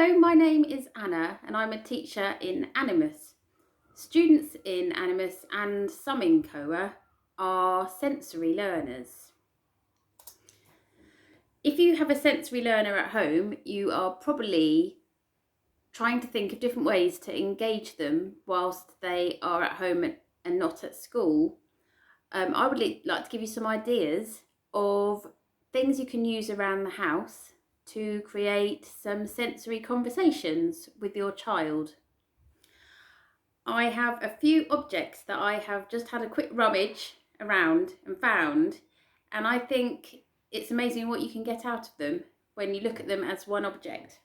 Hello, my name is Anna and I'm a teacher in Animus. Students in Animus and some in COA are sensory learners. If you have a sensory learner at home, you are probably trying to think of different ways to engage them whilst they are at home and not at school. I would like to give you some ideas of things you can use around the house to create some sensory conversations with your child. I have a few objects that I have just had a quick rummage around and found, and I think it's amazing what you can get out of them when you look at them as one object.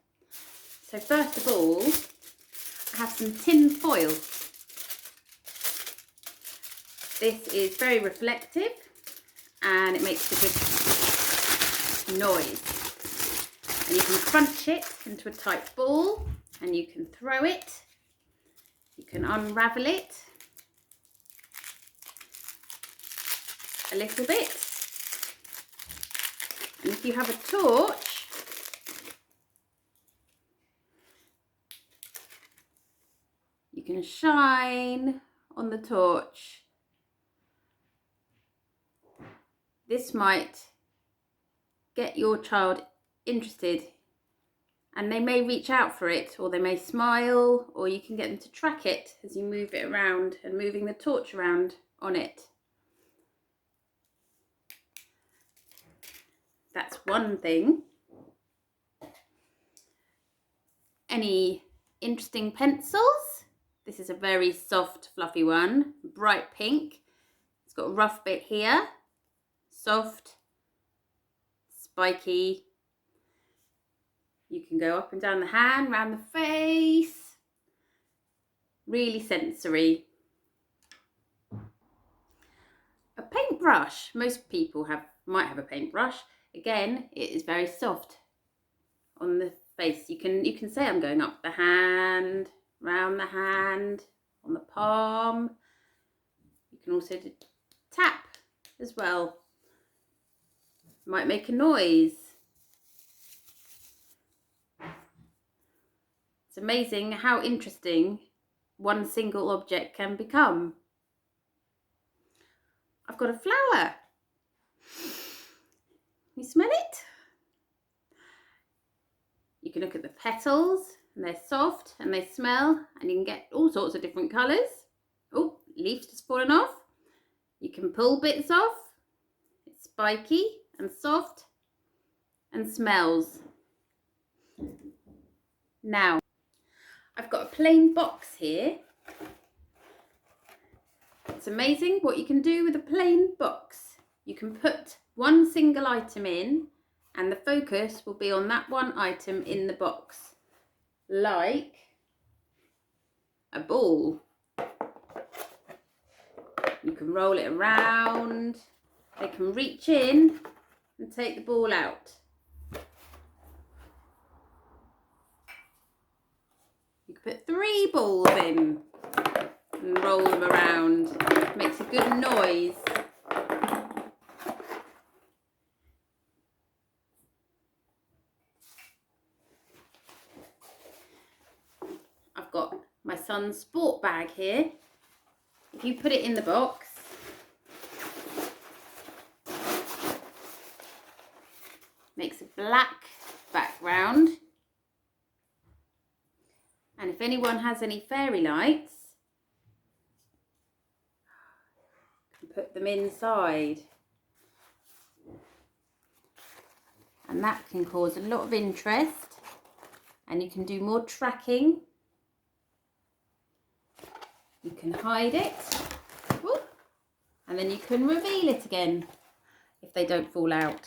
So first of all, I have some tin foil. This is very reflective and it makes a good noise. And you can crunch it into a tight ball and you can throw it. You can unravel it a little bit. And if you have a torch, you can shine on the torch. This might get your child interested and they may reach out for it, or they may smile, or you can get them to track it as you move it around and moving the torch around on it. That's one thing. Any interesting pencils? This is a very soft, fluffy one, bright pink. It's got a rough bit here, soft, spiky. You can go up and down the hand, round the face. Really sensory. A paintbrush. Most people might have a paintbrush. Again, it is very soft on the face. You can say I'm going up the hand, round the hand, on the palm. You can also tap as well. Might make a noise. It's amazing how interesting one single object can become. I've got a flower. You smell it? You can look at the petals and they're soft and they smell, and you can get all sorts of different colours. Oh, leaf's just fallen off. You can pull bits off. It's spiky and soft and smells. Now, I've got a plain box here. It's amazing what you can do with a plain box. You can put one single item in and the focus will be on that one item in the box, like a ball. You can roll it around. They can reach in and take the ball out. You can put 3 balls in and roll them around. It makes a good noise. I've got my son's sport bag here. If you put it in the box, makes a black background. And if anyone has any fairy lights, you can put them inside. And that can cause a lot of interest, and you can do more tracking. You can hide it, and then you can reveal it again if they don't fall out.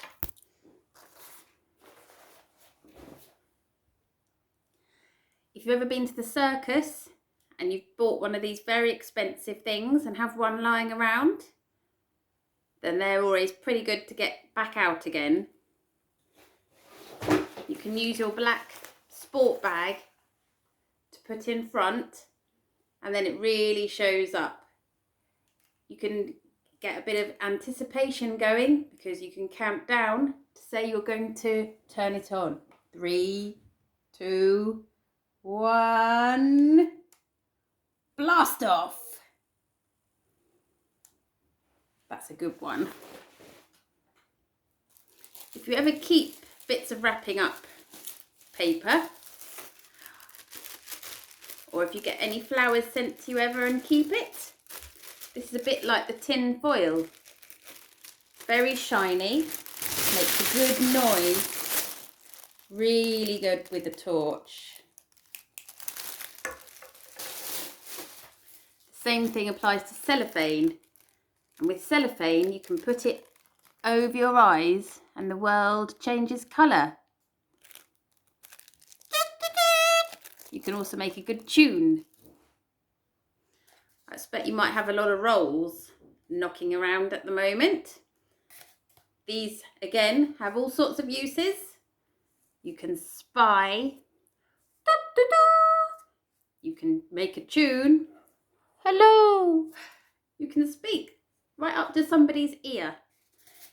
If you've ever been to the circus and you've bought one of these very expensive things and have one lying around, then they're always pretty good to get back out again. You can use your black sport bag to put in front, and then it really shows up. You can get a bit of anticipation going because you can count down to say you're going to turn it on. 3, 2, 1. Blast off. That's a good one. If you ever keep bits of wrapping up paper, or if you get any flowers sent to you ever and keep it, this is a bit like the tin foil. Very shiny, makes a good noise, really good with the torch. The same thing applies to cellophane, and with cellophane you can put it over your eyes and the world changes colour. You can also make a good tune. I expect you might have a lot of rolls knocking around at the moment. These, again, have all sorts of uses. You can spy. Da, da, da. You can make a tune. Hello. You can speak right up to somebody's ear.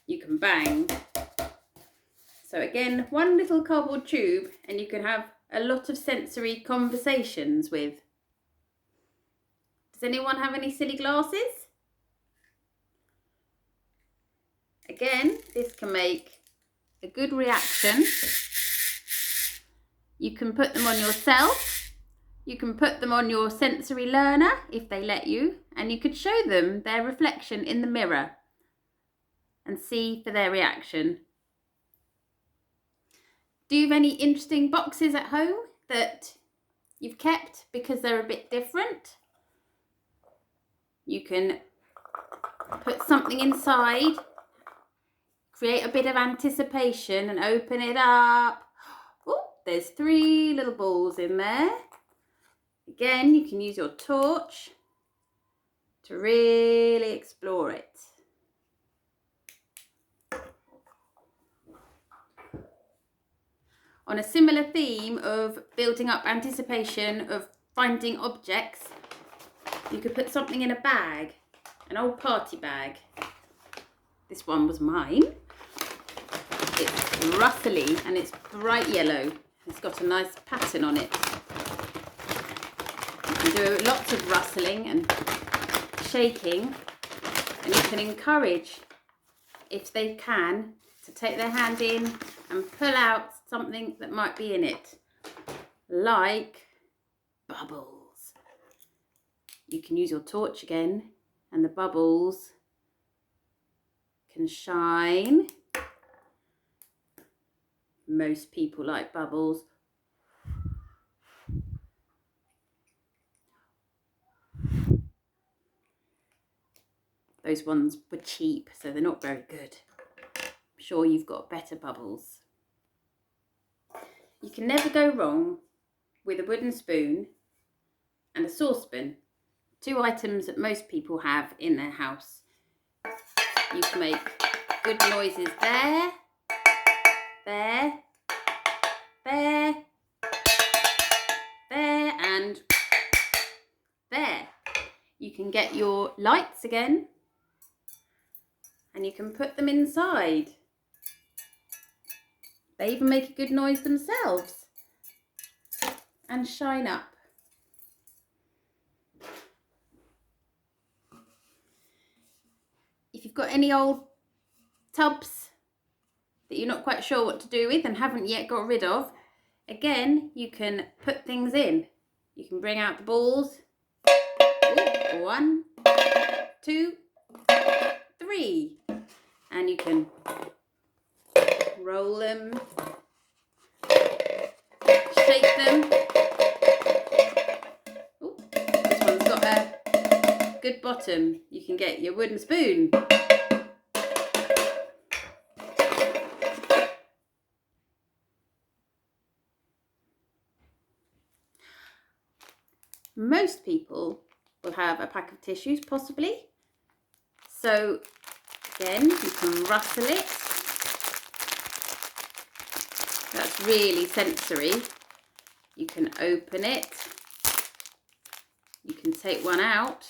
You can bang. So again, one little cardboard tube and you can have a lot of sensory conversations with. Does anyone have any silly glasses? Again, this can make a good reaction. You can put them on yourself. You can put them on your sensory learner if they let you, and you could show them their reflection in the mirror and see for their reaction. Do you have any interesting boxes at home that you've kept because they're a bit different? You can put something inside, create a bit of anticipation and open it up. Oh, there's 3 little balls in there. Again, you can use your torch to really explore it. On a similar theme of building up anticipation of finding objects, you could put something in a bag, an old party bag. This one was mine. It's rustly and it's bright yellow. It's got a nice pattern on it. You can do lots of rustling and shaking, and you can encourage, if they can, to take their hand in and pull out something that might be in it, like bubbles. You can use your torch again and the bubbles can shine. Most people like bubbles. Those ones were cheap, so they're not very good. I'm sure you've got better bubbles. You can never go wrong with a wooden spoon and a saucepan, 2 items that most people have in their house. You can make good noises there, there, there, there, and there. You can get your lights again, and you can put them inside. They even make a good noise themselves and shine up. If you've got any old tubs that you're not quite sure what to do with and haven't yet got rid of, again, you can put things in. You can bring out the balls. Ooh, 1, 2, 3. And you can roll them, shake them. Ooh, this one's got a good bottom. You can get your wooden spoon. Most people will have a pack of tissues, possibly. So again, you can rustle it. That's really sensory. You can open it. You can take one out.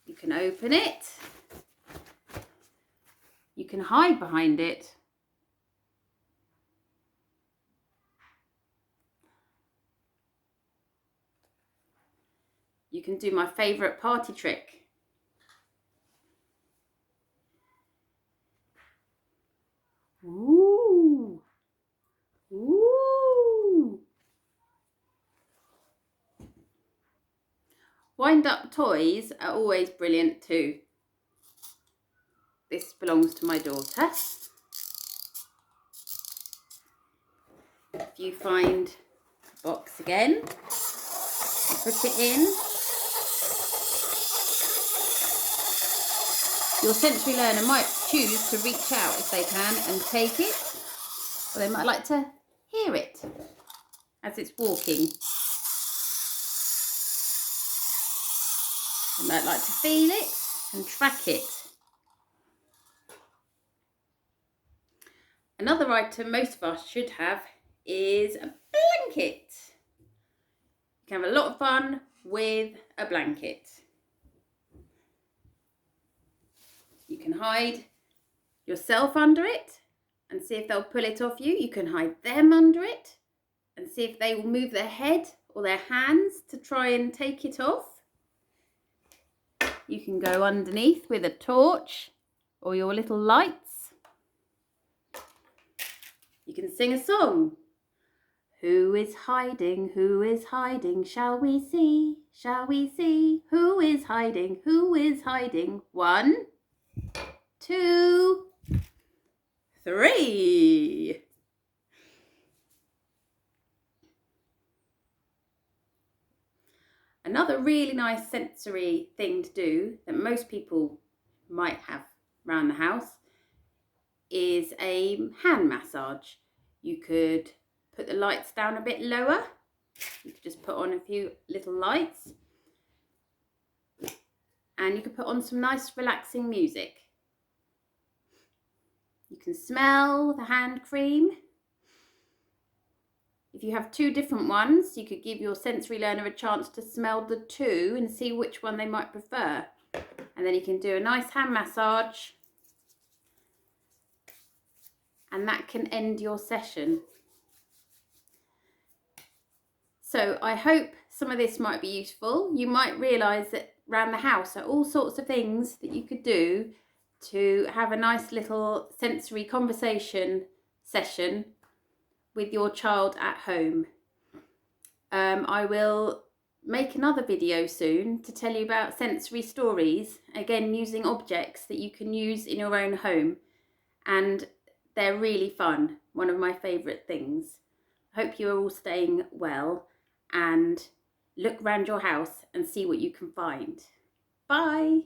You can open it. You can hide behind it. you can do my favourite party trick. Ooh. Ooh. Wind-up toys are always brilliant too. This belongs to my daughter. If you find the box again, put it in. Your sensory learner might choose to reach out if they can and take it, or they might like to hear it as it's walking. They might like to feel it and track it. Another item most of us should have is a blanket. You can have a lot of fun with a blanket. You can hide yourself under it and see if they'll pull it off you. You can hide them under it and see if they will move their head or their hands to try and take it off. You can go underneath with a torch or your little lights. You can sing a song. Who is hiding? Who is hiding? Shall we see? Shall we see? Who is hiding? Who is hiding? 1, 2, 3. Another really nice sensory thing to do that most people might have around the house is a hand massage. You could put the lights down a bit lower. You could just put on a few little lights. And you could put on some nice relaxing music. You can smell the hand cream. If you have 2 different ones, you could give your sensory learner a chance to smell the 2 and see which one they might prefer. And then you can do a nice hand massage. And that can end your session. So I hope some of this might be useful. You might realise that around the house are all sorts of things that you could do to have a nice little sensory conversation session with your child at home. I will make another video soon to tell you about sensory stories, again using objects that you can use in your own home, and they're really fun, one of my favourite things. I hope you're all staying well and look around your house and see what you can find. Bye!